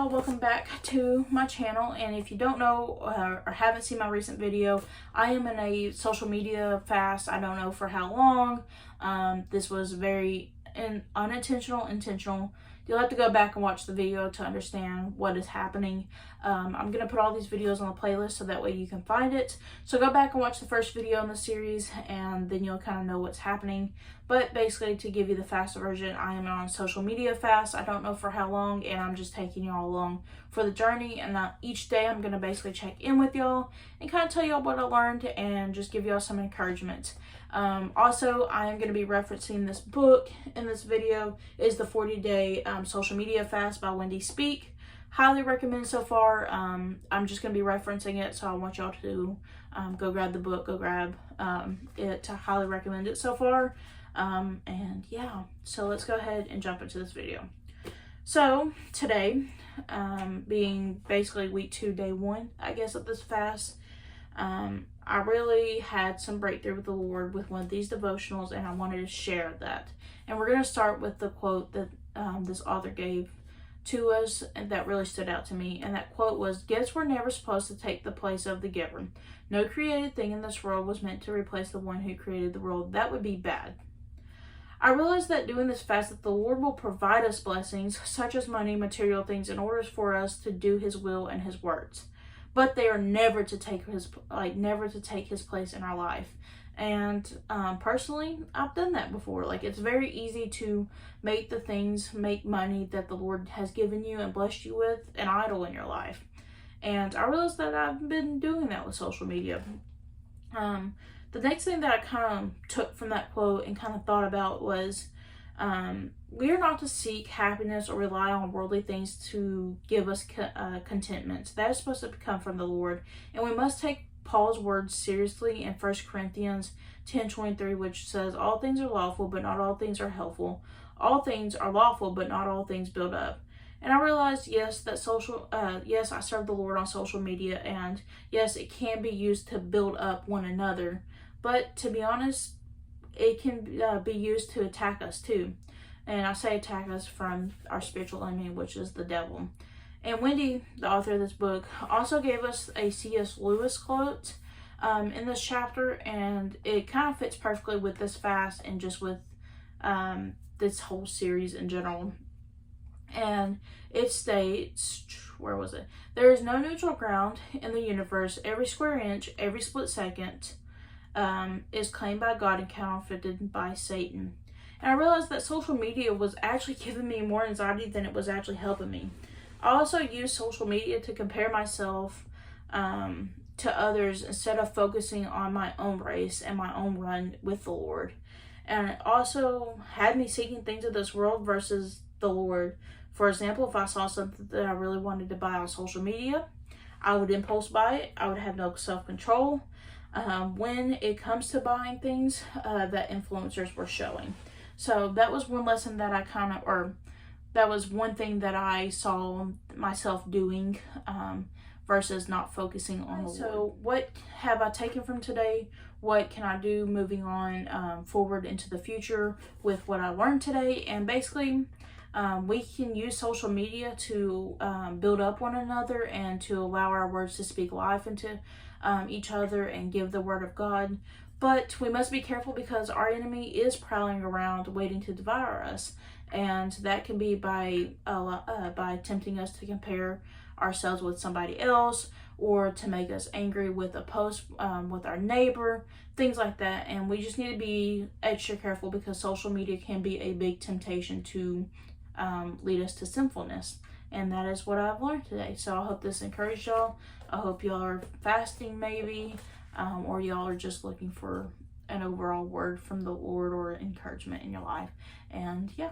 y'all, welcome back to my channel. And if you don't know or haven't seen my recent video, I am in a social media fast. I don't know for how long. This was very unintentional, intentional. You'll have to go back and watch the video to understand what is happening. I'm going to put all these videos on a playlist so that way you can find it. So go back and watch the first video in the series and then you'll kind of know what's happening. But basically, to give you the fast version, I am on social media fast. I don't know for how long, and I'm just taking y'all along for the journey. And each day I'm going to basically check in with y'all and kind of tell y'all what I learned and just give y'all some encouragement. Also, I am going to be referencing this book in this video. Is the 40-Day Social Media Fast by Wendy Speake. Highly recommend so far. I'm just going to be referencing it, so I want y'all to go grab the book, go grab it. I highly recommend it so far. And yeah, so let's go ahead and jump into this video. So today, being basically week 2, day 1, I guess, of this fast, I really had some breakthrough with the Lord with one of these devotionals, and I wanted to share that. And we're going to start with the quote that this author gave to us and that really stood out to me. And that quote was, "Gifts were never supposed to take the place of the giver. No created thing in this world was meant to replace the one who created the world. That would be bad." I realize that doing this fast, that the Lord will provide us blessings such as money, material things, in order for us to do His will and His words, but they are never to take His place in our life. And personally, I've done that before. It's very easy to make money that the Lord has given you and blessed you with an idol in your life. And I realized that I've been doing that with social media. The next thing that I kind of took from that quote and kind of thought about was, we are not to seek happiness or rely on worldly things to give us contentment. That is supposed to come from the Lord. And we must take Paul's words seriously in 1 Corinthians 10:23, which says, "All things are lawful, but not all things are helpful. All things are lawful, but not all things build up." And I realized, yes, that yes, I serve the Lord on social media, and yes, it can be used to build up one another. But to be honest, it can be used to attack us too. And I say attack us from our spiritual enemy, which is the devil. And Wendy, the author of this book, also gave us a C.S. Lewis quote in this chapter, and it kind of fits perfectly with this fast and just with this whole series in general. And it states, where was it? "There is no neutral ground in the universe. Every square inch, every split second is claimed by God and counterfeited by Satan." And I realized that social media was actually giving me more anxiety than it was actually helping me. I also use social media to compare myself to others instead of focusing on my own race and my own run with the Lord. And it also had me seeking things of this world versus the Lord. For example, if I saw something that I really wanted to buy on social media, I would impulse buy it. I would have no self-control when it comes to buying things that influencers were showing. So that was one lesson that that was one thing that I saw myself doing versus not focusing on the Lord. So what have I taken from today? What can I do moving on forward into the future with what I learned today? And basically, we can use social media to build up one another and to allow our words to speak life into each other and give the word of God. But we must be careful because our enemy is prowling around waiting to devour us. And that can be by tempting us to compare ourselves with somebody else, or to make us angry with a post with our neighbor, things like that. And we just need to be extra careful because social media can be a big temptation to lead us to sinfulness. And that is what I've learned today. So I hope this encouraged y'all. I hope y'all are fasting maybe, or y'all are just looking for an overall word from the Lord or encouragement in your life. And yeah.